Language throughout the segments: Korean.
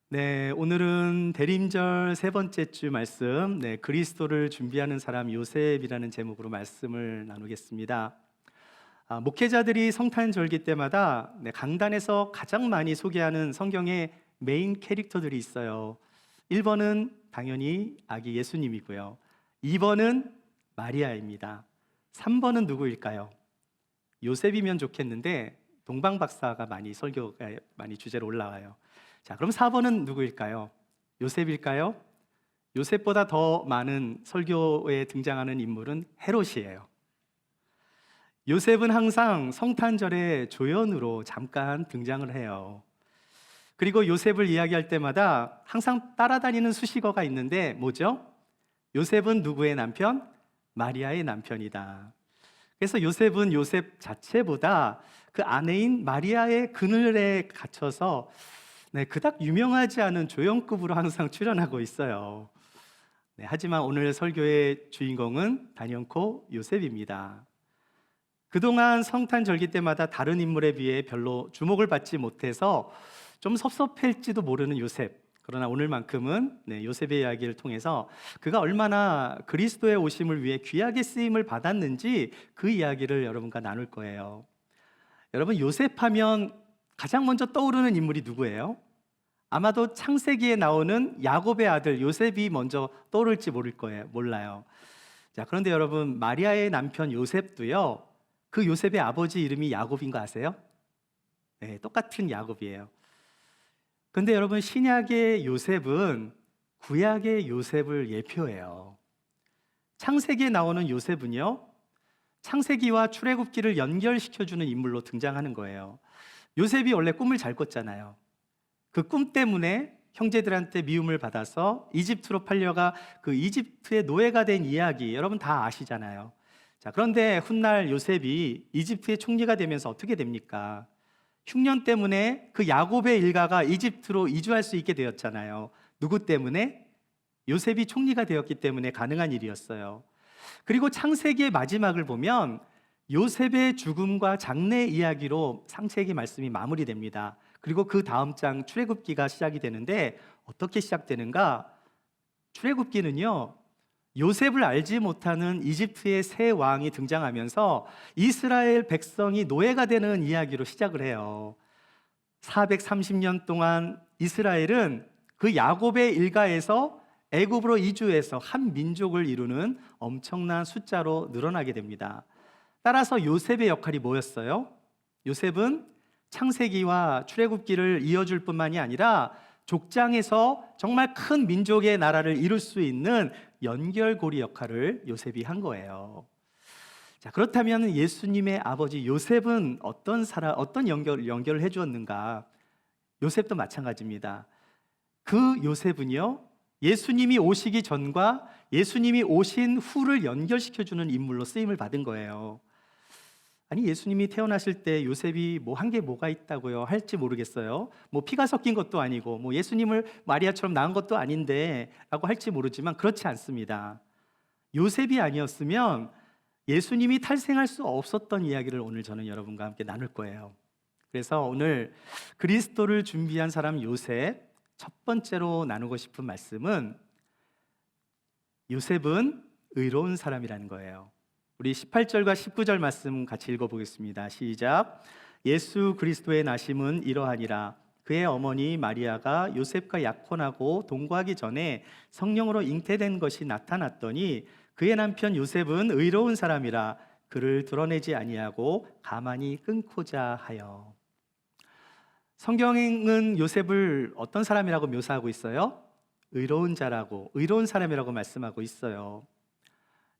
네, 오늘은 대림절 세 번째 주 말씀, 그리스도를 준비하는 사람 요셉이라는 제목으로 말씀을 나누겠습니다. 목회자들이 성탄절기 때마다 강단에서 가장 많이 소개하는 성경의 메인 캐릭터들이 있어요. 1번은 당연히 아기 예수님이고요. 2번은 마리아입니다. 3번은 누구일까요? 요셉이면 좋겠는데 동방 박사가 많이 설교가 많이 주제로 올라와요. 자, 그럼 4번은 누구일까요? 요셉일까요? 요셉보다 더 많은 설교에 등장하는 인물은 헤롯이에요. 요셉은 항상 성탄절에 조연으로 잠깐 등장을 해요. 그리고 요셉을 이야기할 때마다 항상 따라다니는 수식어가 있는데 뭐죠? 요셉은 누구의 남편? 마리아의 남편이다. 그래서 요셉은 요셉 자체보다 그 아내인 마리아의 그늘에 갇혀서 그닥 유명하지 않은 조연급으로 항상 출연하고 있어요. 하지만 오늘 설교의 주인공은 단연코 요셉입니다. 그동안 성탄절기 때마다 다른 인물에 비해 별로 주목을 받지 못해서 좀 섭섭할지도 모르는 요셉. 그러나 오늘만큼은 요셉의 이야기를 통해서 그가 얼마나 그리스도의 오심을 위해 귀하게 쓰임을 받았는지 그 이야기를 여러분과 나눌 거예요. 여러분, 요셉하면 가장 먼저 떠오르는 인물이 누구예요? 아마도 창세기에 나오는 야곱의 아들 요셉이 먼저 떠오를지 몰라요. 자, 그런데 여러분, 마리아의 남편 요셉도요, 그 요셉의 아버지 이름이 야곱인 거 아세요? 네, 똑같은 야곱이에요. 그런데 여러분, 신약의 요셉은 구약의 요셉을 예표해요. 창세기에 나오는 요셉은요, 창세기와 출애굽기를 연결시켜주는 인물로 등장하는 거예요. 요셉이 원래 꿈을 잘 꿨잖아요. 그 꿈 때문에 형제들한테 미움을 받아서 이집트로 팔려가 그 이집트의 노예가 된 이야기 여러분 다 아시잖아요. 자, 그런데 훗날 요셉이 이집트의 총리가 되면서 어떻게 됩니까? 흉년 때문에 그 야곱의 일가가 이집트로 이주할 수 있게 되었잖아요. 누구 때문에? 요셉이 총리가 되었기 때문에 가능한 일이었어요. 그리고 창세기의 마지막을 보면 요셉의 죽음과 장래 이야기로 창세기 말씀이 마무리됩니다. 그리고 그 다음 장 출애굽기가 시작이 되는데 어떻게 시작되는가? 출애굽기는요, 요셉을 알지 못하는 이집트의 새 왕이 등장하면서 이스라엘 백성이 노예가 되는 이야기로 시작을 해요. 430년 동안 이스라엘은 그 야곱의 일가에서 애굽으로 이주해서 한 민족을 이루는 엄청난 숫자로 늘어나게 됩니다. 따라서 요셉의 역할이 뭐였어요? 요셉은 창세기와 출애굽기를 이어줄 뿐만이 아니라 족장에서 정말 큰 민족의 나라를 이룰 수 있는 연결고리 역할을 요셉이 한 거예요. 자, 그렇다면 예수님의 아버지 요셉은 어떤 연결을 해주었는가? 요셉도 마찬가지입니다. 그 요셉은요, 예수님이 오시기 전과 예수님이 오신 후를 연결시켜주는 인물로 쓰임을 받은 거예요. 아니, 예수님이 태어나실 때 요셉이 한 게 뭐가 있다고요? 할지 모르겠어요. 피가 섞인 것도 아니고 예수님을 마리아처럼 낳은 것도 아닌데 라고 할지 모르지만 그렇지 않습니다. 요셉이 아니었으면 예수님이 탄생할 수 없었던 이야기를 오늘 저는 여러분과 함께 나눌 거예요. 그래서 오늘 그리스도를 준비한 사람 요셉 첫 번째로 나누고 싶은 말씀은 요셉은 의로운 사람이라는 거예요. 우리 18절과 19절 말씀 같이 읽어보겠습니다. 시작. 예수 그리스도의 나심은 이러하니라. 그의 어머니 마리아가 요셉과 약혼하고 동거하기 전에 성령으로 잉태된 것이 나타났더니 그의 남편 요셉은 의로운 사람이라 그를 드러내지 아니하고 가만히 끊고자 하여. 성경은 요셉을 어떤 사람이라고 묘사하고 있어요? 의로운 자라고, 의로운 사람이라고 말씀하고 있어요.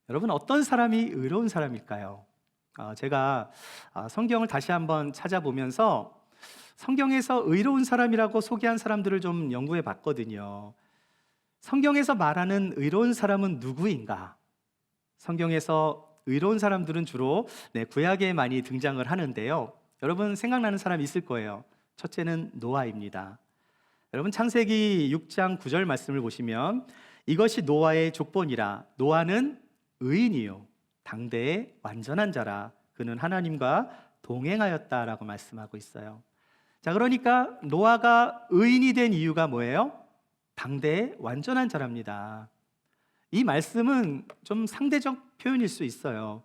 여러분, 어떤 사람이 의로운 사람일까요? 제가 성경을 다시 한번 찾아보면서 성경에서 의로운 사람이라고 소개한 사람들을 좀 연구해 봤거든요. 성경에서 말하는 의로운 사람은 누구인가? 성경에서 의로운 사람들은 주로 구약에 많이 등장을 하는데요. 여러분 생각나는 사람 있을 거예요. 첫째는 노아입니다. 여러분 창세기 6장 9절 말씀을 보시면 이것이 노아의 족본이라. 노아는 의인이요 당대의 완전한 자라. 그는 하나님과 동행하였다라고 말씀하고 있어요. 자, 그러니까 노아가 의인이 된 이유가 뭐예요? 당대의 완전한 자랍니다. 이 말씀은 좀 상대적 표현일 수 있어요.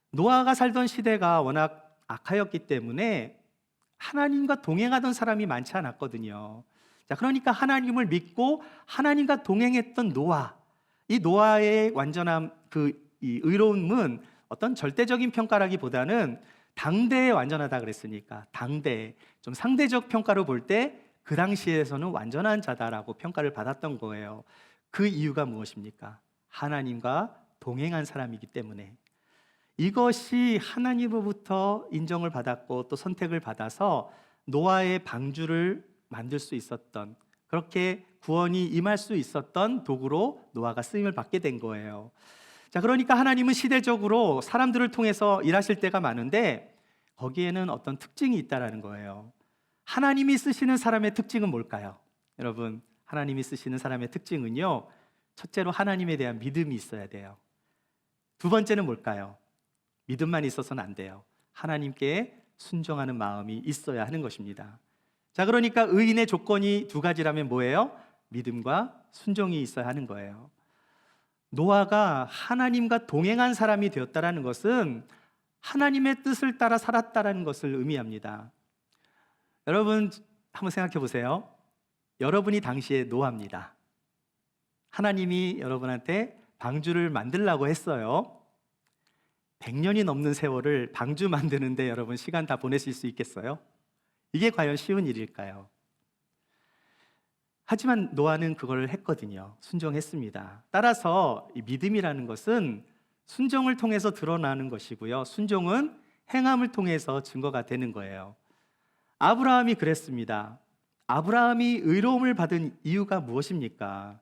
노아가 살던 시대가 워낙 악하였기 때문에 하나님과 동행하던 사람이 많지 않았거든요. 자, 그러니까 하나님을 믿고 하나님과 동행했던 노아, 이 노아의 완전함, 이 의로움은 어떤 절대적인 평가라기보다는 당대에 완전하다 그랬으니까 당대, 좀 상대적 평가로 볼 때 그 당시에서는 완전한 자다라고 평가를 받았던 거예요. 그 이유가 무엇입니까? 하나님과 동행한 사람이기 때문에. 이것이 하나님으로부터 인정을 받았고 또 선택을 받아서 노아의 방주를 만들 수 있었던, 그렇게 구원이 임할 수 있었던 도구로 노아가 쓰임을 받게 된 거예요. 자, 그러니까 하나님은 시대적으로 사람들을 통해서 일하실 때가 많은데 거기에는 어떤 특징이 있다라는 거예요. 하나님이 쓰시는 사람의 특징은 뭘까요? 여러분, 하나님이 쓰시는 사람의 특징은요, 첫째로 하나님에 대한 믿음이 있어야 돼요. 두 번째는 뭘까요? 믿음만 있어서는 안 돼요. 하나님께 순종하는 마음이 있어야 하는 것입니다. 자, 그러니까 의인의 조건이 두 가지라면 뭐예요? 믿음과 순종이 있어야 하는 거예요. 노아가 하나님과 동행한 사람이 되었다라는 것은 하나님의 뜻을 따라 살았다라는 것을 의미합니다. 여러분, 한번 생각해 보세요. 여러분이 당시에 노아입니다. 하나님이 여러분한테 방주를 만들라고 했어요. 100년이 넘는 세월을 방주 만드는데 여러분 시간 다 보내실 수 있겠어요? 이게 과연 쉬운 일일까요? 하지만 노아는 그걸 했거든요. 순종했습니다. 따라서 이 믿음이라는 것은 순종을 통해서 드러나는 것이고요. 순종은 행함을 통해서 증거가 되는 거예요. 아브라함이 그랬습니다. 아브라함이 의로움을 받은 이유가 무엇입니까?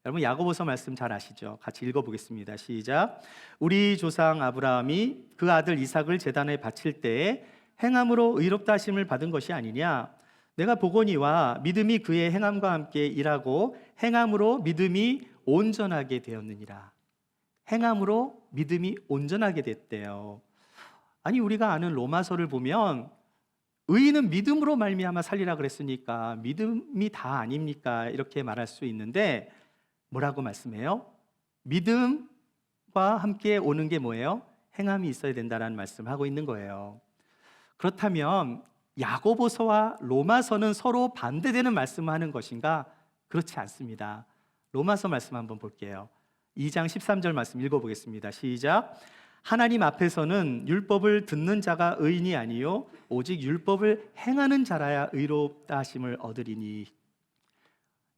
여러분, 야고보서 말씀 잘 아시죠? 같이 읽어보겠습니다. 시작. 우리 조상 아브라함이 그 아들 이삭을 제단에 바칠 때에 행함으로 의롭다 하심을 받은 것이 아니냐? 내가 보거니와 믿음이 그의 행함과 함께 일하고 행함으로 믿음이 온전하게 되었느니라. 행함으로 믿음이 온전하게 됐대요. 아니, 우리가 아는 로마서를 보면 의인은 믿음으로 말미암아 살리라 그랬으니까 믿음이 다 아닙니까? 이렇게 말할 수 있는데 뭐라고 말씀해요? 믿음과 함께 오는 게 뭐예요? 행함이 있어야 된다는 말씀을 하고 있는 거예요. 그렇다면 야고보서와 로마서는 서로 반대되는 말씀을 하는 것인가? 그렇지 않습니다. 로마서 말씀 한번 볼게요. 2장 13절 말씀 읽어보겠습니다. 시작. 하나님 앞에서는 율법을 듣는 자가 의인이 아니요 오직 율법을 행하는 자라야 의롭다 하심을 얻으리니.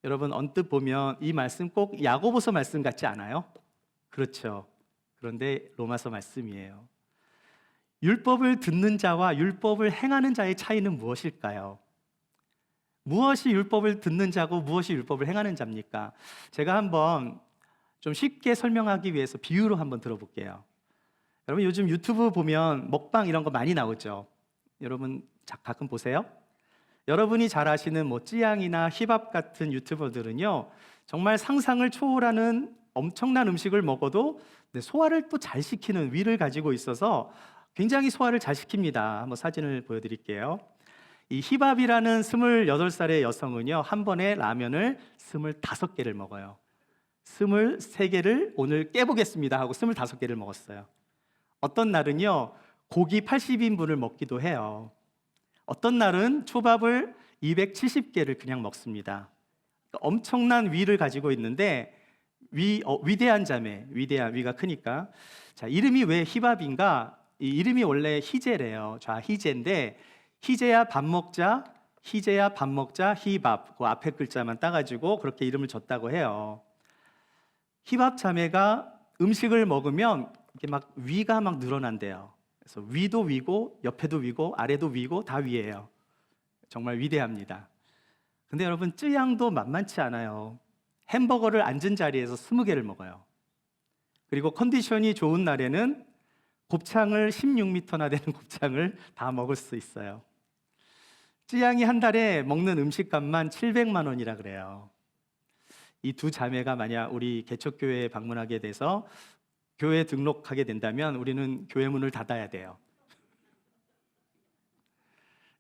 여러분, 언뜻 보면 이 말씀 꼭 야고보서 말씀 같지 않아요? 그렇죠. 그런데 로마서 말씀이에요. 율법을 듣는 자와 율법을 행하는 자의 차이는 무엇일까요? 무엇이 율법을 듣는 자고 무엇이 율법을 행하는 자입니까? 제가 한번 좀 쉽게 설명하기 위해서 비유로 한번 들어볼게요. 여러분, 요즘 유튜브 보면 먹방 이런 거 많이 나오죠. 여러분 가끔 보세요? 여러분이 잘 아시는 뭐 찌양이나 힙합 같은 유튜버들은요, 정말 상상을 초월하는 엄청난 음식을 먹어도 소화를 또 잘 시키는 위를 가지고 있어서 굉장히 소화를 잘 시킵니다. 한번 사진을 보여드릴게요. 이 힙합이라는 28살의 여성은요, 한 번에 라면을 25개를 먹어요. 23개를 오늘 깨보겠습니다 하고 25개를 먹었어요. 어떤 날은요, 고기 80인분을 먹기도 해요. 어떤 날은 초밥을 270개를 그냥 먹습니다. 엄청난 위를 가지고 있는데 위대한 자매, 위대한 위가 크니까. 자, 이름이 왜 힙합인가? 이 이름이 원래 희재래요. 희재인데 희재야 밥 먹자, 희재야 밥 먹자, 힙합 그 앞에 글자만 따가지고 그렇게 이름을 줬다고 해요. 힙합 자매가 음식을 먹으면 이렇게 막 위가 막 늘어난대요. 그래서 위도 위고 옆에도 위고 아래도 위고 다 위예요. 정말 위대합니다. 근데 여러분, 쯔양도 만만치 않아요. 햄버거를 앉은 자리에서 20개를 먹어요. 그리고 컨디션이 좋은 날에는 곱창을 16m나 되는 곱창을 다 먹을 수 있어요. 쯔양이 한 달에 먹는 음식값만 700만 원이라 그래요. 이 두 자매가 만약 우리 개척교회에 방문하게 돼서 교회에 등록하게 된다면 우리는 교회 문을 닫아야 돼요.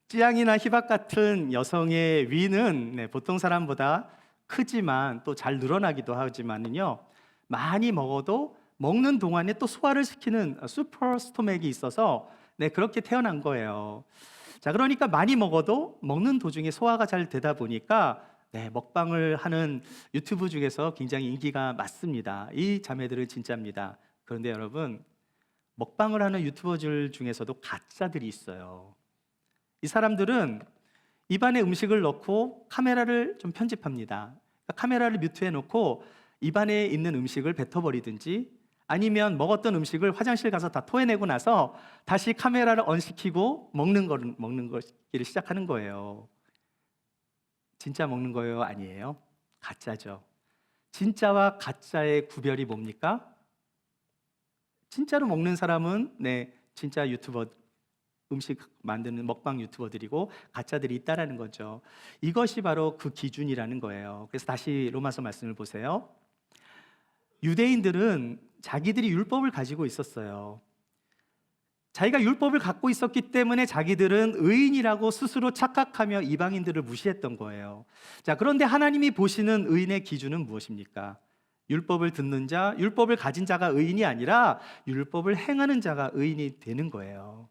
찌양이나 희박 같은 여성의 위는 보통 사람보다 크지만 또 잘 늘어나기도 하지만은요, 많이 먹어도 먹는 동안에 또 소화를 시키는 슈퍼 스토맥이 있어서 그렇게 태어난 거예요. 자, 그러니까 많이 먹어도 먹는 도중에 소화가 잘 되다 보니까 먹방을 하는 유튜브 중에서 굉장히 인기가 많습니다. 이 자매들은 진짜입니다. 그런데 여러분, 먹방을 하는 유튜버들 중에서도 가짜들이 있어요. 이 사람들은 입안에 음식을 넣고 카메라를 좀 편집합니다. 그러니까 카메라를 뮤트해 놓고 입안에 있는 음식을 뱉어버리든지 아니면 먹었던 음식을 화장실 가서 다 토해내고 나서 다시 카메라를 언시키고 먹는 것을 시작하는 거예요. 진짜 먹는 거예요? 아니에요? 가짜죠. 진짜와 가짜의 구별이 뭡니까? 진짜로 먹는 사람은 진짜 유튜버, 음식 만드는 먹방 유튜버들이고 가짜들이 있다라는 거죠. 이것이 바로 그 기준이라는 거예요. 그래서 다시 로마서 말씀을 보세요. 유대인들은 자기들이 율법을 가지고 있었어요. 자기가 율법을 갖고 있었기 때문에 자기들은 의인이라고 스스로 착각하며 이방인들을 무시했던 거예요. 자, 그런데 하나님이 보시는 의인의 기준은 무엇입니까? 율법을 듣는 자, 율법을 가진 자가 의인이 아니라 율법을 행하는 자가 의인이 되는 거예요.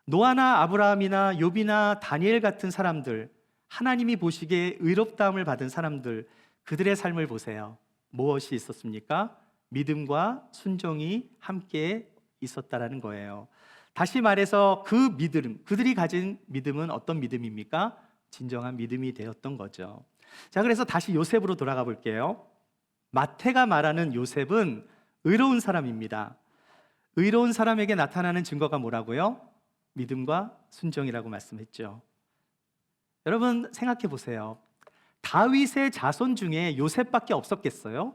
노아나 아브라함이나 욥이나 다니엘 같은 사람들, 하나님이 보시기에 의롭다함을 받은 사람들, 그들의 삶을 보세요. 무엇이 있었습니까? 믿음과 순종이 함께 있었다라는 거예요. 다시 말해서 그 믿음, 그들이 가진 믿음은 어떤 믿음입니까? 진정한 믿음이 되었던 거죠. 자, 그래서 다시 요셉으로 돌아가 볼게요. 마태가 말하는 요셉은 의로운 사람입니다. 의로운 사람에게 나타나는 증거가 뭐라고요? 믿음과 순종이라고 말씀했죠. 여러분 생각해 보세요. 다윗의 자손 중에 요셉밖에 없었겠어요?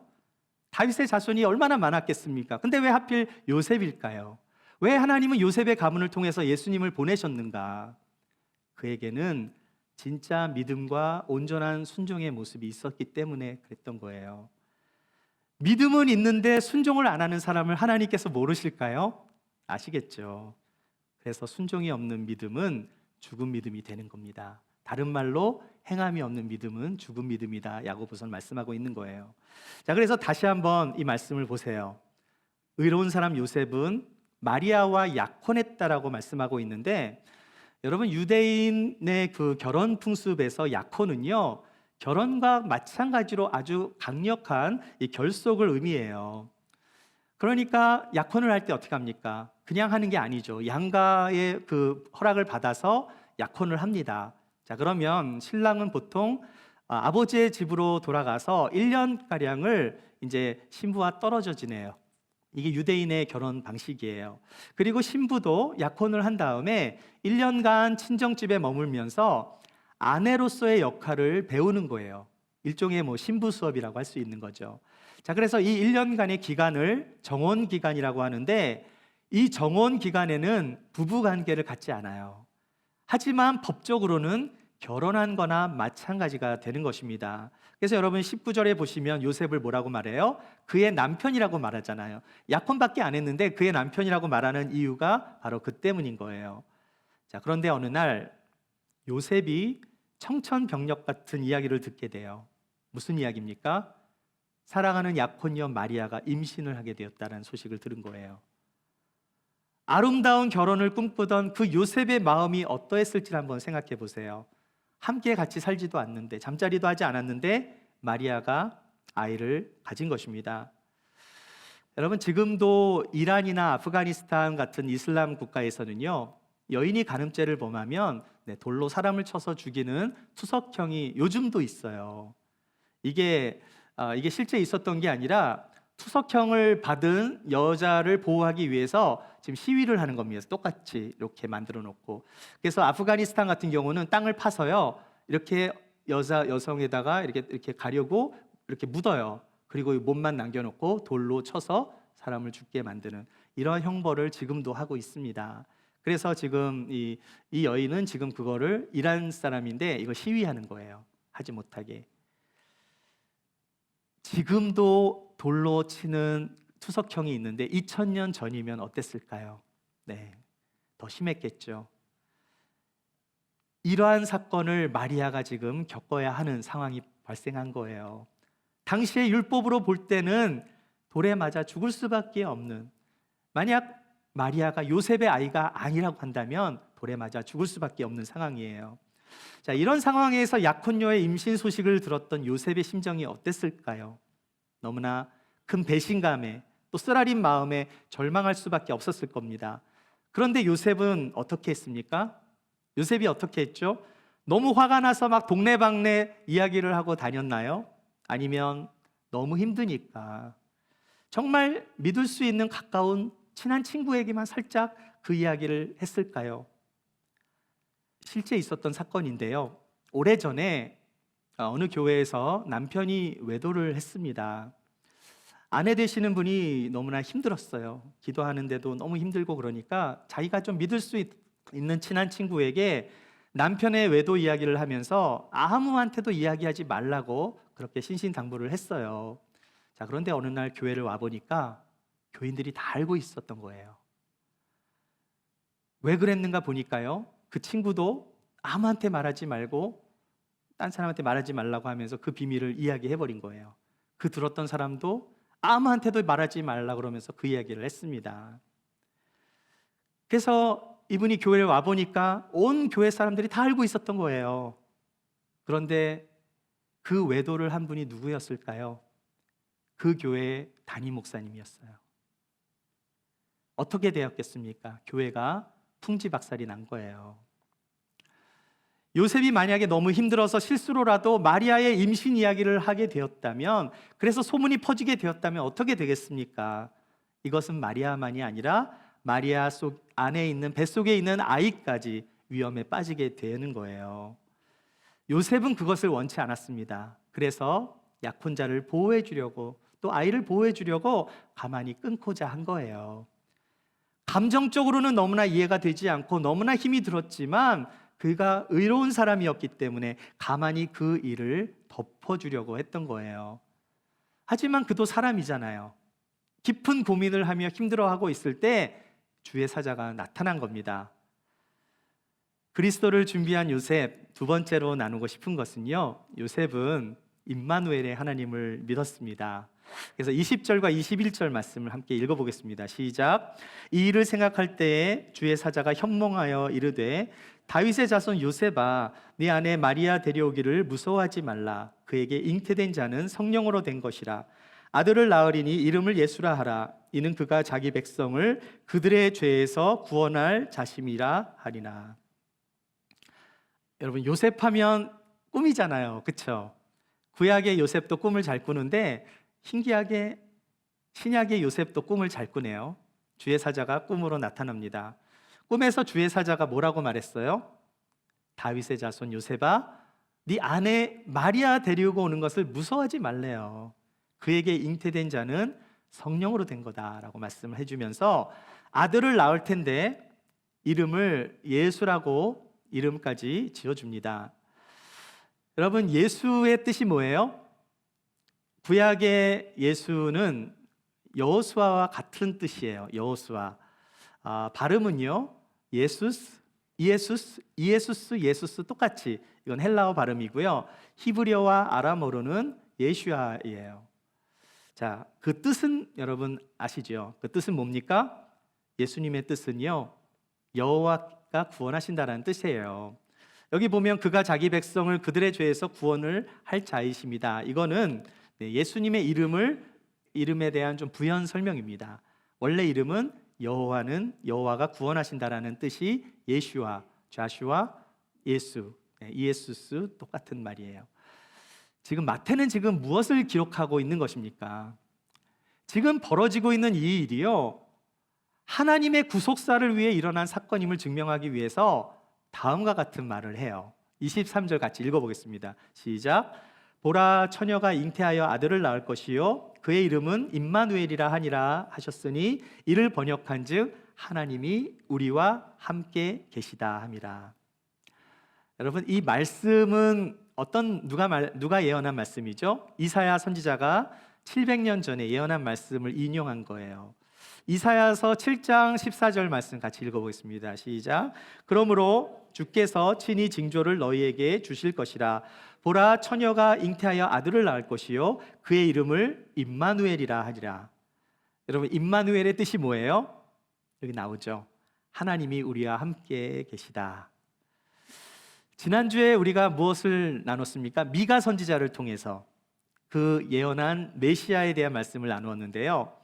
다윗의 자손이 얼마나 많았겠습니까? 근데 왜 하필 요셉일까요? 왜 하나님은 요셉의 가문을 통해서 예수님을 보내셨는가? 그에게는 진짜 믿음과 온전한 순종의 모습이 있었기 때문에 그랬던 거예요. 믿음은 있는데 순종을 안 하는 사람을 하나님께서 모르실까요? 아시겠죠? 그래서 순종이 없는 믿음은 죽은 믿음이 되는 겁니다. 다른 말로 행함이 없는 믿음은 죽은 믿음이다. 야고보서는 말씀하고 있는 거예요. 자, 그래서 다시 한번 이 말씀을 보세요. 의로운 사람 요셉은 마리아와 약혼했다라고 말씀하고 있는데, 여러분 유대인의 그 결혼 풍습에서 약혼은요, 결혼과 마찬가지로 아주 강력한 이 결속을 의미해요. 그러니까 약혼을 할 때 어떻게 합니까? 그냥 하는 게 아니죠. 양가의 그 허락을 받아서 약혼을 합니다. 자, 그러면 신랑은 보통 아버지의 집으로 돌아가서 1년가량을 이제 신부와 떨어져 지내요. 이게 유대인의 결혼 방식이에요. 그리고 신부도 약혼을 한 다음에 1년간 친정집에 머물면서 아내로서의 역할을 배우는 거예요. 일종의 신부 수업이라고 할 수 있는 거죠. 자, 그래서 이 1년간의 기간을 정혼 기간이라고 하는데, 이 정혼 기간에는 부부 관계를 갖지 않아요. 하지만 법적으로는 결혼한 거나 마찬가지가 되는 것입니다. 그래서 여러분 19절에 보시면 요셉을 뭐라고 말해요? 그의 남편이라고 말하잖아요. 약혼밖에 안 했는데 그의 남편이라고 말하는 이유가 바로 그 때문인 거예요. 자, 그런데 어느 날 요셉이 청천벽력 같은 이야기를 듣게 돼요. 무슨 이야기입니까? 사랑하는 약혼녀 마리아가 임신을 하게 되었다는 소식을 들은 거예요. 아름다운 결혼을 꿈꾸던 그 요셉의 마음이 어떠했을지 한번 생각해 보세요. 함께 같이 살지도 않는데, 잠자리도 하지 않았는데 마리아가 아이를 가진 것입니다. 여러분, 지금도 이란이나 아프가니스탄 같은 이슬람 국가에서는요, 여인이 간음죄를 범하면 돌로 사람을 쳐서 죽이는 투석형이 요즘도 있어요. 이게 실제 있었던 게 아니라 투석형을 받은 여자를 보호하기 위해서 지금 시위를 하는 겁니다. 똑같이 이렇게 만들어 놓고. 그래서 아프가니스탄 같은 경우는 땅을 파서요, 이렇게 여성에다가 이렇게 가려고 이렇게 묻어요. 그리고 몸만 남겨놓고 돌로 쳐서 사람을 죽게 만드는 이런 형벌을 지금도 하고 있습니다. 그래서 지금 이 여인은 지금 그거를 이란 사람인데 이거 시위하는 거예요. 하지 못하게. 지금도 돌로 치는 투석형이 있는데 2000년 전이면 어땠을까요? 더 심했겠죠. 이러한 사건을 마리아가 지금 겪어야 하는 상황이 발생한 거예요. 당시의 율법으로 볼 때는 돌에 맞아 죽을 수밖에 없는, 만약 마리아가 요셉의 아이가 아니라고 한다면 돌에 맞아 죽을 수밖에 없는 상황이에요. 자, 이런 상황에서 약혼녀의 임신 소식을 들었던 요셉의 심정이 어땠을까요? 너무나 큰 배신감에 또 쓰라린 마음에 절망할 수밖에 없었을 겁니다. 그런데 요셉은 어떻게 했습니까? 요셉이 어떻게 했죠? 너무 화가 나서 막 동네방네 이야기를 하고 다녔나요? 아니면 너무 힘드니까 정말 믿을 수 있는 가까운 친한 친구에게만 살짝 그 이야기를 했을까요? 실제 있었던 사건인데요. 오래전에 어느 교회에서 남편이 외도를 했습니다. 아내 되시는 분이 너무나 힘들었어요. 기도하는데도 너무 힘들고 그러니까 자기가 좀 믿을 수 있는 친한 친구에게 남편의 외도 이야기를 하면서 아무한테도 이야기하지 말라고 그렇게 신신당부를 했어요. 자, 그런데 어느 날 교회를 와보니까 교인들이 다 알고 있었던 거예요. 왜 그랬는가 보니까요, 그 친구도 아무한테 말하지 말고 딴 사람한테 말하지 말라고 하면서 그 비밀을 이야기해버린 거예요. 그 들었던 사람도 아무한테도 말하지 말라 그러면서 그 이야기를 했습니다. 그래서 이분이 교회를 와보니까 온 교회 사람들이 다 알고 있었던 거예요. 그런데 그 외도를 한 분이 누구였을까요? 그 교회의 담임 목사님이었어요. 어떻게 되었겠습니까? 교회가 풍지박살이 난 거예요. 요셉이 만약에 너무 힘들어서 실수로라도 마리아의 임신 이야기를 하게 되었다면, 그래서 소문이 퍼지게 되었다면 어떻게 되겠습니까? 이것은 마리아만이 아니라 마리아 속 안에 있는, 뱃속에 있는 아이까지 위험에 빠지게 되는 거예요. 요셉은 그것을 원치 않았습니다. 그래서 약혼자를 보호해 주려고, 또 아이를 보호해 주려고 가만히 끊고자 한 거예요. 감정적으로는 너무나 이해가 되지 않고 너무나 힘이 들었지만 그가 의로운 사람이었기 때문에 가만히 그 일을 덮어주려고 했던 거예요. 하지만 그도 사람이잖아요. 깊은 고민을 하며 힘들어하고 있을 때 주의 사자가 나타난 겁니다. 그리스도를 준비한 요셉, 두 번째로 나누고 싶은 것은요, 요셉은 임마누엘의 하나님을 믿었습니다. 그래서 20절과 21절 말씀을 함께 읽어보겠습니다. 시작. 이 일을 생각할 때에 주의 사자가 현몽하여 이르되 다윗의 자손 요셉아, 네 아내 마리아 데려오기를 무서워하지 말라. 그에게 잉태된 자는 성령으로 된 것이라. 아들을 낳으리니 이름을 예수라 하라. 이는 그가 자기 백성을 그들의 죄에서 구원할 자심이라 하리나. 여러분, 요셉하면 꿈이잖아요, 그렇죠? 구약의 요셉도 꿈을 잘 꾸는데 신기하게 신약의 요셉도 꿈을 잘 꾸네요. 주의 사자가 꿈으로 나타납니다. 꿈에서 주의 사자가 뭐라고 말했어요? 다윗의 자손 요셉아, 네 아내 마리아 데리고 오는 것을 무서워하지 말래요. 그에게 잉태된 자는 성령으로 된 거다라고 말씀을 해주면서 아들을 낳을 텐데 이름을 예수라고 이름까지 지어줍니다. 여러분, 예수의 뜻이 뭐예요? 구약의 예수는 여호수아와 같은 뜻이에요. 여호수아. 발음은요, 예수스 똑같이, 이건 헬라어 발음이고요. 히브리어와 아람어로는 예슈아예요. 자, 그 뜻은 여러분 아시죠? 그 뜻은 뭡니까? 예수님의 뜻은요, 여호와가 구원하신다라는 뜻이에요. 여기 보면 그가 자기 백성을 그들의 죄에서 구원을 할 자이십니다. 이거는 예수님의 이름에 대한 좀 부연 설명입니다. 원래 이름은 여호와가 구원하신다라는 뜻이 예슈아, 좌슈아, 예수, 이에수스 똑같은 말이에요. 지금 마태는 지금 무엇을 기록하고 있는 것입니까? 지금 벌어지고 있는 이 일이요, 하나님의 구속사를 위해 일어난 사건임을 증명하기 위해서 다음과 같은 말을 해요. 23절 같이 읽어보겠습니다. 시작. 보라, 처녀가 잉태하여 아들을 낳을 것이요 그의 이름은 임마누엘이라 하니라 하셨으니 이를 번역한즉 하나님이 우리와 함께 계시다 함이라. 여러분, 이 말씀은 누가 예언한 말씀이죠? 이사야 선지자가 700년 전에 예언한 말씀을 인용한 거예요. 이사야서 7장 14절 말씀 같이 읽어보겠습니다. 시작. 그러므로 주께서 친히 징조를 너희에게 주실 것이라. 보라, 처녀가 잉태하여 아들을 낳을 것이요 그의 이름을 임마누엘이라 하리라. 여러분, 임마누엘의 뜻이 뭐예요? 여기 나오죠. 하나님이 우리와 함께 계시다. 지난주에 우리가 무엇을 나눴습니까? 미가 선지자를 통해서 그 예언한 메시아에 대한 말씀을 나누었는데요.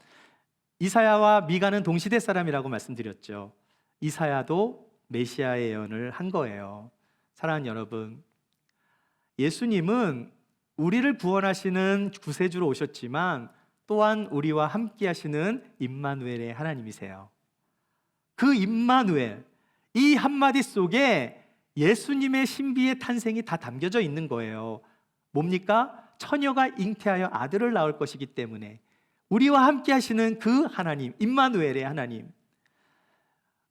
이사야와 미가는 동시대 사람이라고 말씀드렸죠. 이사야도 메시아의 예언을 한 거예요. 사랑하는 여러분, 예수님은 우리를 구원하시는 구세주로 오셨지만 또한 우리와 함께 하시는 임마누엘의 하나님이세요. 그 임마누엘, 이 한마디 속에 예수님의 신비의 탄생이 다 담겨져 있는 거예요. 뭡니까? 처녀가 잉태하여 아들을 낳을 것이기 때문에 우리와 함께 하시는 그 하나님, 임마누엘의 하나님.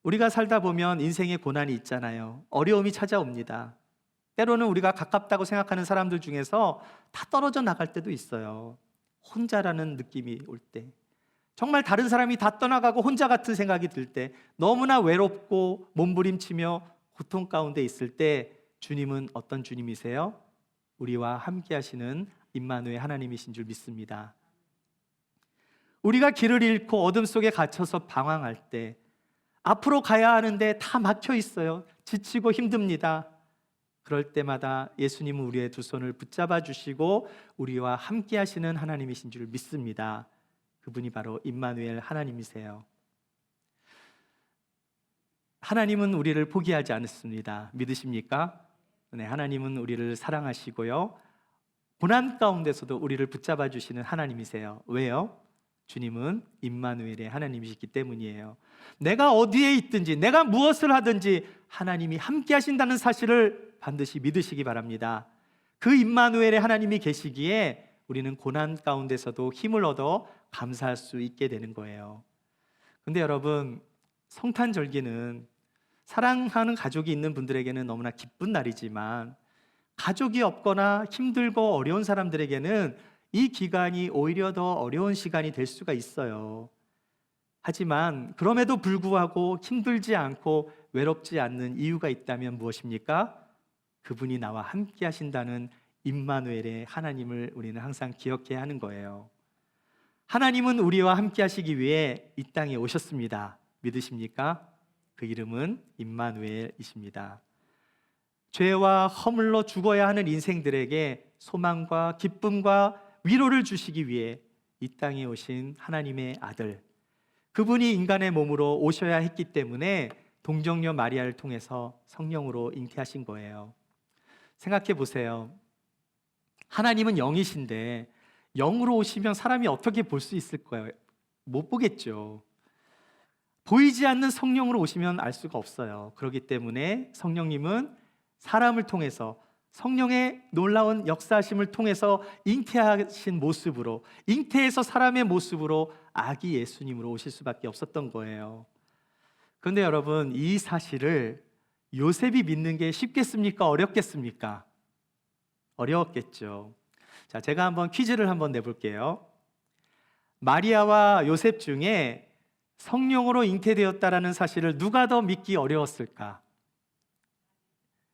우리가 살다 보면 인생에 고난이 있잖아요. 어려움이 찾아옵니다. 때로는 우리가 가깝다고 생각하는 사람들 중에서 다 떨어져 나갈 때도 있어요. 혼자라는 느낌이 올 때, 정말 다른 사람이 다 떠나가고 혼자 같은 생각이 들 때, 너무나 외롭고 몸부림치며 고통 가운데 있을 때 주님은 어떤 주님이세요? 우리와 함께 하시는 임마누엘 하나님이신 줄 믿습니다. 우리가 길을 잃고 어둠 속에 갇혀서 방황할 때, 앞으로 가야 하는데 다 막혀 있어요. 지치고 힘듭니다. 그럴 때마다 예수님은 우리의 두 손을 붙잡아 주시고 우리와 함께 하시는 하나님이신 줄 믿습니다. 그분이 바로 임마누엘 하나님이세요. 하나님은 우리를 포기하지 않습니다. 믿으십니까? 네, 하나님은 우리를 사랑하시고요, 고난 가운데서도 우리를 붙잡아 주시는 하나님이세요. 왜요? 주님은 임마누엘의 하나님이시기 때문이에요. 내가 어디에 있든지, 내가 무엇을 하든지 하나님이 함께 하신다는 사실을 반드시 믿으시기 바랍니다. 그 임마누엘의 하나님이 계시기에 우리는 고난 가운데서도 힘을 얻어 감사할 수 있게 되는 거예요. 근데 여러분, 성탄절기는 사랑하는 가족이 있는 분들에게는 너무나 기쁜 날이지만 가족이 없거나 힘들고 어려운 사람들에게는 이 기간이 오히려 더 어려운 시간이 될 수가 있어요. 하지만 그럼에도 불구하고 힘들지 않고 외롭지 않는 이유가 있다면 무엇입니까? 그분이 나와 함께 하신다는 임마누엘의 하나님을 우리는 항상 기억해야 하는 거예요. 하나님은 우리와 함께 하시기 위해 이 땅에 오셨습니다. 믿으십니까? 그 이름은 임마누엘이십니다. 죄와 허물로 죽어야 하는 인생들에게 소망과 기쁨과 위로를 주시기 위해 이 땅에 오신 하나님의 아들, 그분이 인간의 몸으로 오셔야 했기 때문에 동정녀 마리아를 통해서 성령으로 잉태하신 거예요. 생각해 보세요. 하나님은 영이신데 영으로 오시면 사람이 어떻게 볼 수 있을 거예요? 못 보겠죠. 보이지 않는 성령으로 오시면 알 수가 없어요. 그렇기 때문에 성령님은 사람을 통해서, 성령의 놀라운 역사하심을 통해서 잉태하신 모습으로, 잉태해서 사람의 모습으로 아기 예수님으로 오실 수밖에 없었던 거예요. 그런데 여러분, 이 사실을 요셉이 믿는 게 쉽겠습니까? 어렵겠습니까? 어려웠겠죠. 자, 제가 한번 퀴즈를 한번 내볼게요. 마리아와 요셉 중에 성령으로 잉태되었다라는 사실을 누가 더 믿기 어려웠을까?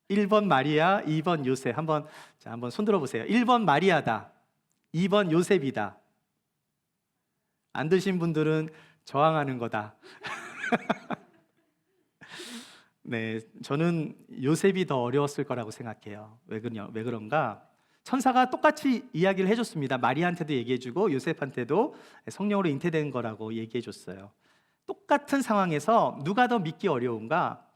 1번 마리아, 2번 요셉. 한번 손 들어 보세요. 1번 마리아다, 2번 요셉이다. 안 드신 분들은 저항하는 거다. 네, 저는 요셉이 더 어려웠을 거라고 생각해요. 왜 그런가? 천사가 똑같이 이야기를 해줬습니다. 마리아한테도 얘기해주고 요셉한테도 성령으로 잉태된 거라고 얘기해줬어요. 똑같은 상황에서 누가 더 믿기 어려운가?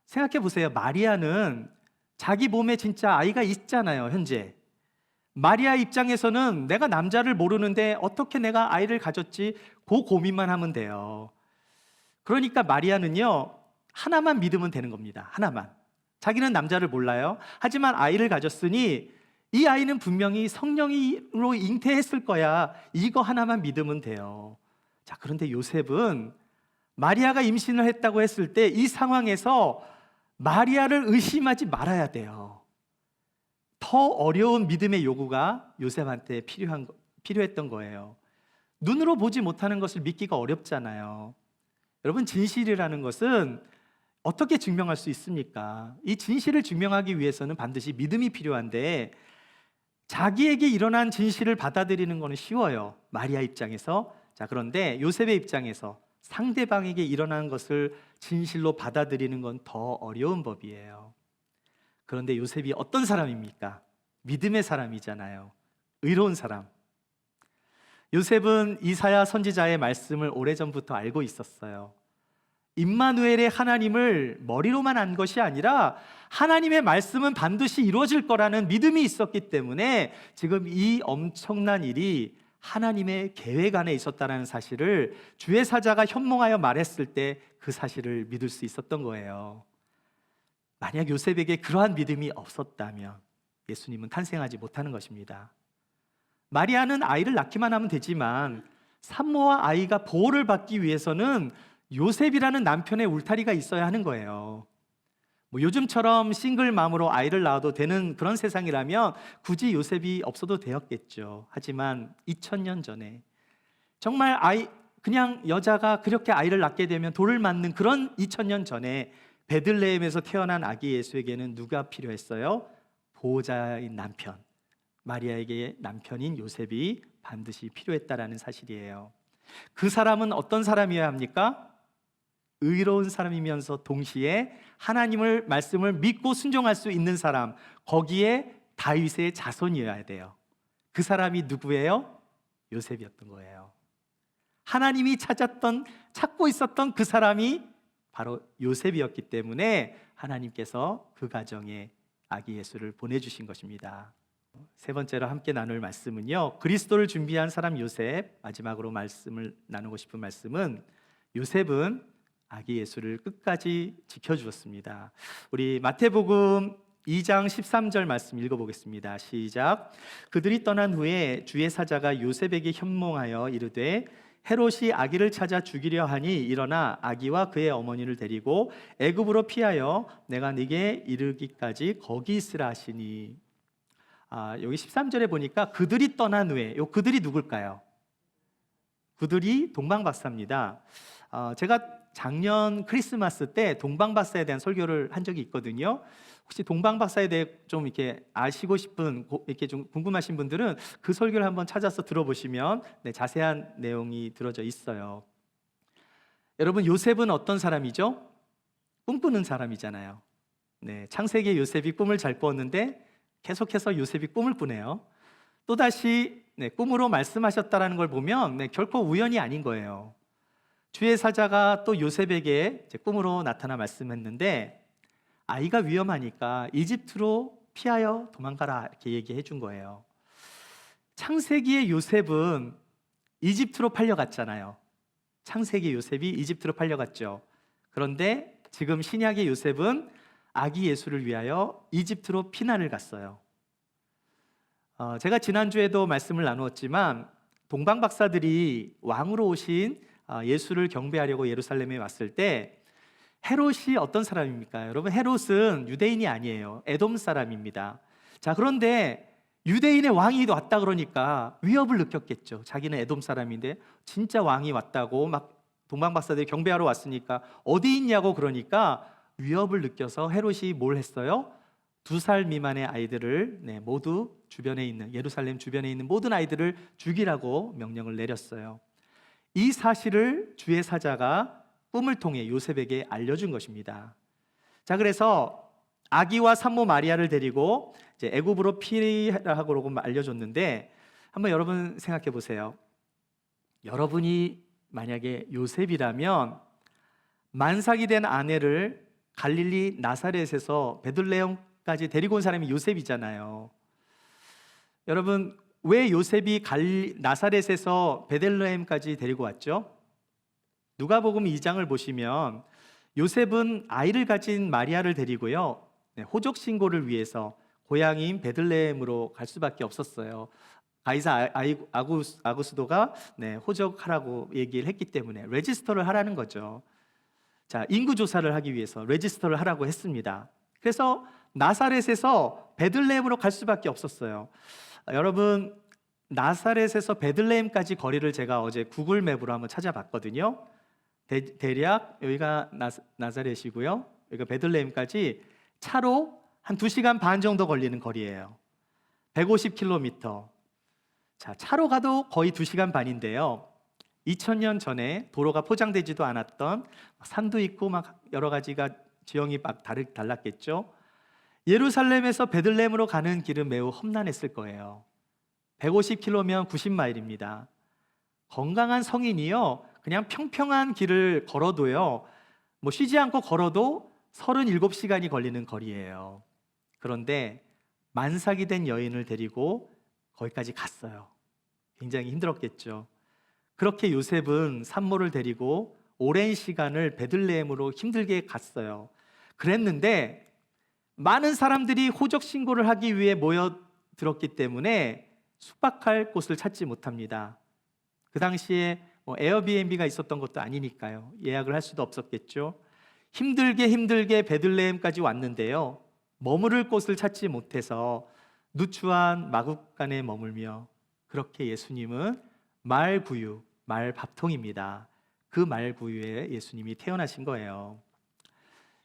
생각해 보세요. 마리아는 자기 몸에 진짜 아이가 있잖아요, 현재. 마리아 입장에서는 내가 남자를 모르는데 어떻게 내가 아이를 가졌지? 그 고민만 하면 돼요. 그러니까 마리아는요, 하나만 믿으면 되는 겁니다. 하나만. 자기는 남자를 몰라요. 하지만 아이를 가졌으니 이 아이는 분명히 성령으로 잉태했을 거야. 이거 하나만 믿으면 돼요. 자, 그런데 요셉은 마리아가 임신을 했다고 했을 때 이 상황에서 마리아를 의심하지 말아야 돼요. 더 어려운 믿음의 요구가 요셉한테 필요했던 거예요. 눈으로 보지 못하는 것을 믿기가 어렵잖아요. 여러분, 진실이라는 것은 어떻게 증명할 수 있습니까? 이 진실을 증명하기 위해서는 반드시 믿음이 필요한데 자기에게 일어난 진실을 받아들이는 것은 쉬워요. 마리아 입장에서. 자, 그런데 요셉의 입장에서 상대방에게 일어난 것을 진실로 받아들이는 건 더 어려운 법이에요. 그런데 요셉이 어떤 사람입니까? 믿음의 사람이잖아요. 의로운 사람. 요셉은 이사야 선지자의 말씀을 오래전부터 알고 있었어요. 임마누엘의 하나님을 머리로만 안 것이 아니라 하나님의 말씀은 반드시 이루어질 거라는 믿음이 있었기 때문에 지금 이 엄청난 일이 하나님의 계획 안에 있었다는 사실을 주의 사자가 현몽하여 말했을 때 그 사실을 믿을 수 있었던 거예요. 만약 요셉에게 그러한 믿음이 없었다면 예수님은 탄생하지 못하는 것입니다. 마리아는 아이를 낳기만 하면 되지만 산모와 아이가 보호를 받기 위해서는 요셉이라는 남편의 울타리가 있어야 하는 거예요. 요즘처럼 싱글맘으로 아이를 낳아도 되는 그런 세상이라면 굳이 요셉이 없어도 되었겠죠. 하지만 2000년 전에 정말 그냥 여자가 그렇게 아이를 낳게 되면 돌을 맞는 그런 2000년 전에 베들레헴에서 태어난 아기 예수에게는 누가 필요했어요? 보호자인 남편, 마리아에게 남편인 요셉이 반드시 필요했다라는 사실이에요. 그 사람은 어떤 사람이어야 합니까? 의로운 사람이면서 동시에 하나님을 말씀을 믿고 순종할 수 있는 사람, 거기에 다윗의 자손이어야 돼요. 그 사람이 누구예요? 요셉이었던 거예요. 하나님이 찾고 있었던 그 사람이 바로 요셉이었기 때문에 하나님께서 그 가정에 아기 예수를 보내주신 것입니다. 세 번째로 함께 나눌 말씀은요, 그리스도를 준비한 사람 요셉. 마지막으로 말씀을 나누고 싶은 말씀은 요셉은 아기 예수를 끝까지 지켜주었습니다. 우리 마태복음 2장 13절 말씀 읽어보겠습니다. 시작. 그들이 떠난 후에 주의 사자가 요셉에게 현몽하여 이르되 헤롯이 아기를 찾아 죽이려 하니 일어나 아기와 그의 어머니를 데리고 애굽으로 피하여 내가 네게 이르기까지 거기 있으라 하시니. 여기 13절에 보니까 그들이 떠난 후에, 그들이 누굴까요? 그들이 동방박사입니다. 제가 작년 크리스마스 때 동방박사에 대한 설교를 한 적이 있거든요. 혹시 동방박사에 대해 좀 이렇게 아시고 싶은, 이렇게 좀 궁금하신 분들은 그 설교를 한번 찾아서 들어보시면 자세한 내용이 들어져 있어요. 여러분, 요셉은 어떤 사람이죠? 꿈꾸는 사람이잖아요. 창세기의 요셉이 꿈을 잘 꾸었는데 계속해서 요셉이 꿈을 꾸네요. 또다시 꿈으로 말씀하셨다는 걸 보면 결코 우연이 아닌 거예요. 주의 사자가 또 요셉에게 꿈으로 나타나 말씀했는데 아이가 위험하니까 이집트로 피하여 도망가라 이렇게 얘기해 준 거예요. 창세기의 요셉은 이집트로 팔려갔잖아요. 창세기 요셉이 이집트로 팔려갔죠. 그런데 지금 신약의 요셉은 아기 예수를 위하여 이집트로 피난을 갔어요. 제가 지난주에도 말씀을 나누었지만 동방박사들이 왕으로 오신 예수를 경배하려고 예루살렘에 왔을 때 헤롯이 어떤 사람입니까? 여러분, 헤롯은 유대인이 아니에요. 에돔 사람입니다. 자, 그런데 유대인의 왕이 왔다 그러니까 위협을 느꼈겠죠. 자기는 에돔 사람인데 진짜 왕이 왔다고 막 동방박사들이 경배하러 왔으니까 어디 있냐고 그러니까 위협을 느껴서 헤롯이 뭘 했어요? 2살 미만의 아이들을 모두 주변에 있는, 예루살렘 주변에 있는 모든 아이들을 죽이라고 명령을 내렸어요. 이 사실을 주의 사자가 꿈을 통해 요셉에게 알려준 것입니다. 자, 그래서 아기와 산모 마리아를 데리고 이제 애굽으로 피하라고 알려줬는데 한번 여러분 생각해 보세요. 여러분이 만약에 요셉이라면 만삭이 된 아내를 갈릴리 나사렛에서 베들레헴까지 데리고 온 사람이 요셉이잖아요. 여러분, 왜 요셉이 나사렛에서 베들레헴까지 데리고 왔죠? 누가복음 2장을 보시면 요셉은 아이를 가진 마리아를 데리고요, 호적 신고를 위해서 고향인 베들레헴으로 갈 수밖에 없었어요. 가이사 아구스도가 호적하라고 얘기를 했기 때문에 레지스터를 하라는 거죠. 자, 인구 조사를 하기 위해서 레지스터를 하라고 했습니다. 그래서 나사렛에서 베들레헴으로 갈 수밖에 없었어요. 여러분, 나사렛에서 베들레헴까지 거리를 제가 어제 구글 맵으로 한번 찾아봤거든요. 대략 여기가 나사렛이고요. 여기가 베들레헴까지 차로 한 2시간 반 정도 걸리는 거리예요. 150km. 자, 차로 가도 거의 2시간 반인데요. 2000년 전에 도로가 포장되지도 않았던 산도 있고 막 여러 가지가 지형이 막 달랐겠죠. 예루살렘에서 베들레헴으로 가는 길은 매우 험난했을 거예요. 150km면 90마일입니다. 건강한 성인이요, 그냥 평평한 길을 걸어도요, 뭐 쉬지 않고 걸어도 37시간이 걸리는 거리예요. 그런데 만삭이 된 여인을 데리고 거기까지 갔어요. 굉장히 힘들었겠죠. 그렇게 요셉은 산모를 데리고 오랜 시간을 베들레헴으로 힘들게 갔어요. 그랬는데 많은 사람들이 호적 신고를 하기 위해 모여들었기 때문에 숙박할 곳을 찾지 못합니다. 그 당시에 에어비앤비가 있었던 것도 아니니까요. 예약을 할 수도 없었겠죠. 힘들게 베들레헴까지 왔는데요. 머무를 곳을 찾지 못해서 누추한 마국간에 머물며, 그렇게 예수님은 말구유, 말밥통입니다. 그 말구유에 예수님이 태어나신 거예요.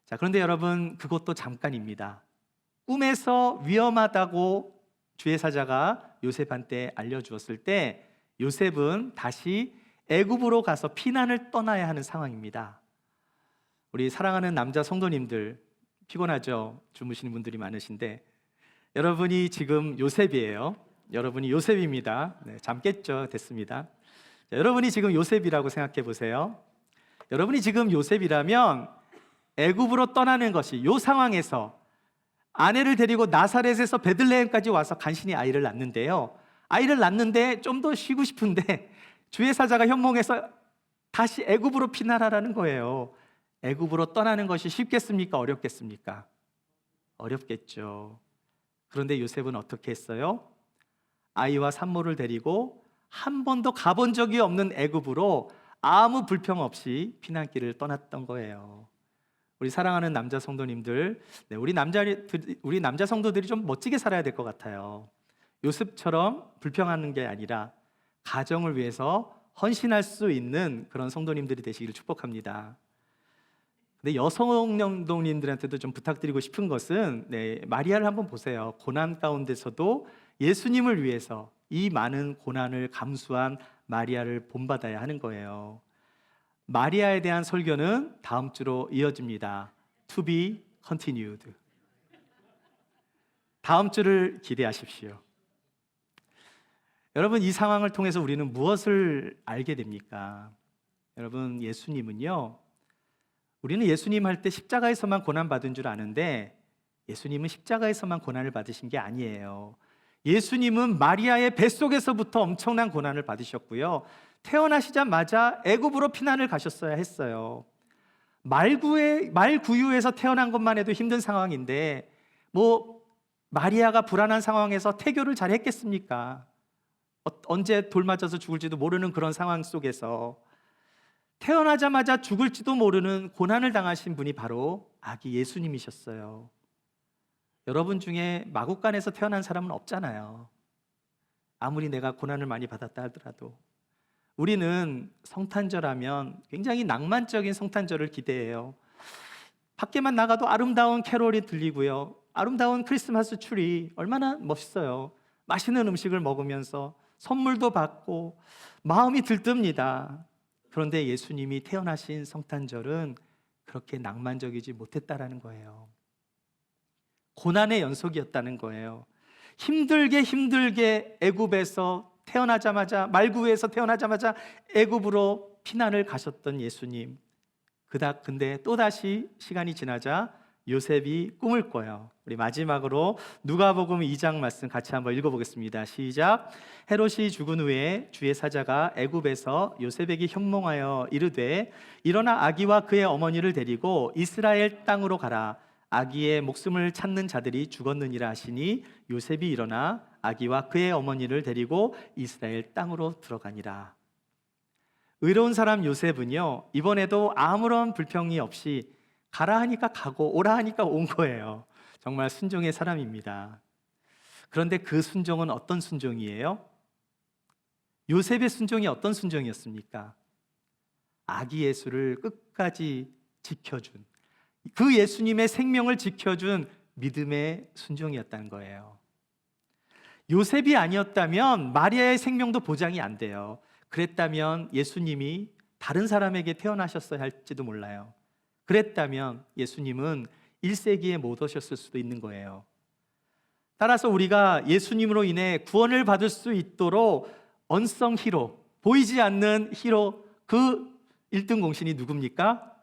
자, 그런데 여러분, 그것도 잠깐입니다. 꿈에서 위험하다고 주의 사자가 요셉한테 알려주었을 때 요셉은 다시 애굽으로 가서 피난을 떠나야 하는 상황입니다. 우리 사랑하는 남자 성도님들, 피곤하죠? 주무시는 분들이 많으신데 여러분이 지금 요셉이에요. 여러분이 요셉입니다. 네, 잠 깼죠? 됐습니다. 자, 여러분이 지금 요셉이라고 생각해 보세요. 여러분이 지금 요셉이라면 애굽으로 떠나는 것이, 이 상황에서 아내를 데리고 나사렛에서 베들레헴까지 와서 간신히 아이를 낳는데요. 아이를 낳는데 좀 더 쉬고 싶은데 주의 사자가 현몽해서 다시 애굽으로 피난하라는 거예요. 애굽으로 떠나는 것이 쉽겠습니까? 어렵겠습니까? 어렵겠죠. 그런데 요셉은 어떻게 했어요? 아이와 산모를 데리고 한 번도 가본 적이 없는 애굽으로 아무 불평 없이 피난길을 떠났던 거예요. 우리 사랑하는 남자 성도님들, 네, 우리 남자 성도들이 좀 멋지게 살아야 될 것 같아요. 요셉처럼 불평하는 게 아니라 가정을 위해서 헌신할 수 있는 그런 성도님들이 되시기를 축복합니다. 근데 여성 성도님들한테도 좀 부탁드리고 싶은 것은, 네, 마리아를 한번 보세요. 고난 가운데서도 예수님을 위해서 이 많은 고난을 감수한 마리아를 본받아야 하는 거예요. 마리아에 대한 설교는 다음 주로 이어집니다. To be continued. 다음 주를 기대하십시오. 여러분, 이 상황을 통해서 우리는 무엇을 알게 됩니까? 여러분, 예수님은요, 우리는 예수님 할 때 십자가에서만 고난받은 줄 아는데 예수님은 십자가에서만 고난을 받으신 게 아니에요. 예수님은 마리아의 뱃속에서부터 엄청난 고난을 받으셨고요, 태어나시자마자 애굽으로 피난을 가셨어야 했어요. 말구유에서 태어난 것만 해도 힘든 상황인데 마리아가 불안한 상황에서 태교를 잘 했겠습니까? 언제 돌 맞아서 죽을지도 모르는 그런 상황 속에서 태어나자마자 죽을지도 모르는 고난을 당하신 분이 바로 아기 예수님이셨어요. 여러분 중에 마국간에서 태어난 사람은 없잖아요. 아무리 내가 고난을 많이 받았다 하더라도. 우리는 성탄절하면 굉장히 낭만적인 성탄절을 기대해요. 밖에만 나가도 아름다운 캐롤이 들리고요, 아름다운 크리스마스 트리 얼마나 멋있어요. 맛있는 음식을 먹으면서 선물도 받고 마음이 들뜹니다. 그런데 예수님이 태어나신 성탄절은 그렇게 낭만적이지 못했다라는 거예요. 고난의 연속이었다는 거예요. 힘들게 애굽에서 태어나자마자, 말구에서 태어나자마자 애굽으로 피난을 가셨던 예수님. 근데 또다시 시간이 지나자 요셉이 꿈을 꿔요. 우리 마지막으로 누가복음 2장 말씀 같이 한번 읽어보겠습니다. 시작. 헤롯이 죽은 후에 주의 사자가 애굽에서 요셉에게 현몽하여 이르되 일어나 아기와 그의 어머니를 데리고 이스라엘 땅으로 가라. 아기의 목숨을 찾는 자들이 죽었느니라 하시니 요셉이 일어나 아기와 그의 어머니를 데리고 이스라엘 땅으로 들어가니라. 의로운 사람 요셉은요, 이번에도 아무런 불평이 없이 가라 하니까 가고 오라 하니까 온 거예요. 정말 순종의 사람입니다. 그런데 그 순종은 어떤 순종이에요? 요셉의 순종이 어떤 순종이었습니까? 아기 예수를 끝까지 지켜준, 그 예수님의 생명을 지켜준 믿음의 순종이었다는 거예요. 요셉이 아니었다면 마리아의 생명도 보장이 안 돼요. 그랬다면 예수님이 다른 사람에게 태어나셨어야 할지도 몰라요. 그랬다면 예수님은 1세기에 못 오셨을 수도 있는 거예요. 따라서 우리가 예수님으로 인해 구원을 받을 수 있도록 언성 히로, 보이지 않는 히로, 그 1등 공신이 누굽니까?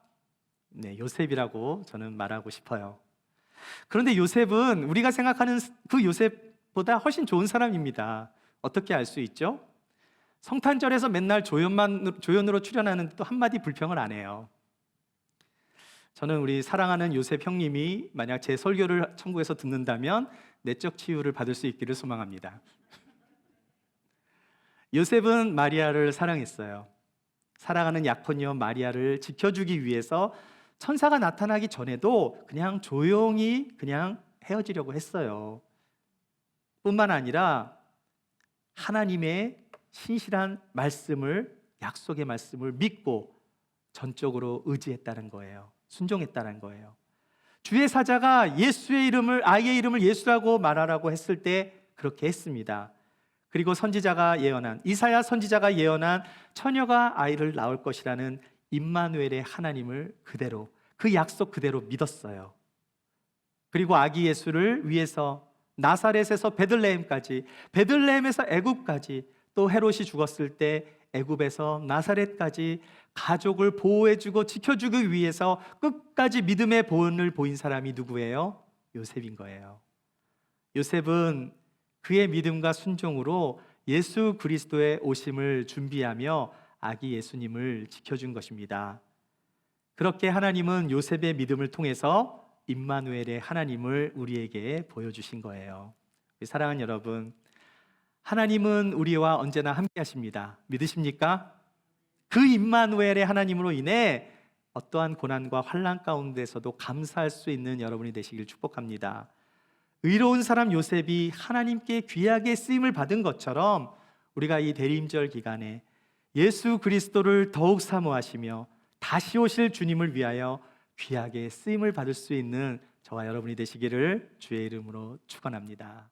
네, 요셉이라고 저는 말하고 싶어요. 그런데 요셉은 우리가 생각하는 그 요셉보다 훨씬 좋은 사람입니다. 어떻게 알 수 있죠? 성탄절에서 맨날 조연으로 출연하는데도 한마디 불평을 안 해요. 저는 우리 사랑하는 요셉 형님이 만약 제 설교를 천국에서 듣는다면 내적 치유를 받을 수 있기를 소망합니다. 요셉은 마리아를 사랑했어요. 사랑하는 약혼녀 마리아를 지켜주기 위해서 천사가 나타나기 전에도 그냥 조용히 그냥 헤어지려고 했어요. 뿐만 아니라 하나님의 신실한 말씀을, 약속의 말씀을 믿고 전적으로 의지했다는 거예요. 순종했다는 거예요. 주의 사자가 예수의 이름을, 아이의 이름을 예수라고 말하라고 했을 때 그렇게 했습니다. 그리고 선지자가 예언한, 이사야 선지자가 예언한 처녀가 아이를 낳을 것이라는 임마누엘의 하나님을 그대로, 그 약속 그대로 믿었어요. 그리고 아기 예수를 위해서 나사렛에서 베들레헴까지, 베들레헴에서 애굽까지, 또 헤롯이 죽었을 때 애굽에서 나사렛까지 가족을 보호해주고 지켜주기 위해서 끝까지 믿음의 본을 보인 사람이 누구예요? 요셉인 거예요. 요셉은 그의 믿음과 순종으로 예수 그리스도의 오심을 준비하며 아기 예수님을 지켜준 것입니다. 그렇게 하나님은 요셉의 믿음을 통해서 임마누엘의 하나님을 우리에게 보여주신 거예요. 사랑하는 여러분, 하나님은 우리와 언제나 함께 하십니다. 믿으십니까? 그 임마누엘의 하나님으로 인해 어떠한 고난과 환난 가운데서도 감사할 수 있는 여러분이 되시길 축복합니다. 의로운 사람 요셉이 하나님께 귀하게 쓰임을 받은 것처럼 우리가 이 대림절 기간에 예수 그리스도를 더욱 사모하시며 다시 오실 주님을 위하여 귀하게 쓰임을 받을 수 있는 저와 여러분이 되시기를 주의 이름으로 축원합니다.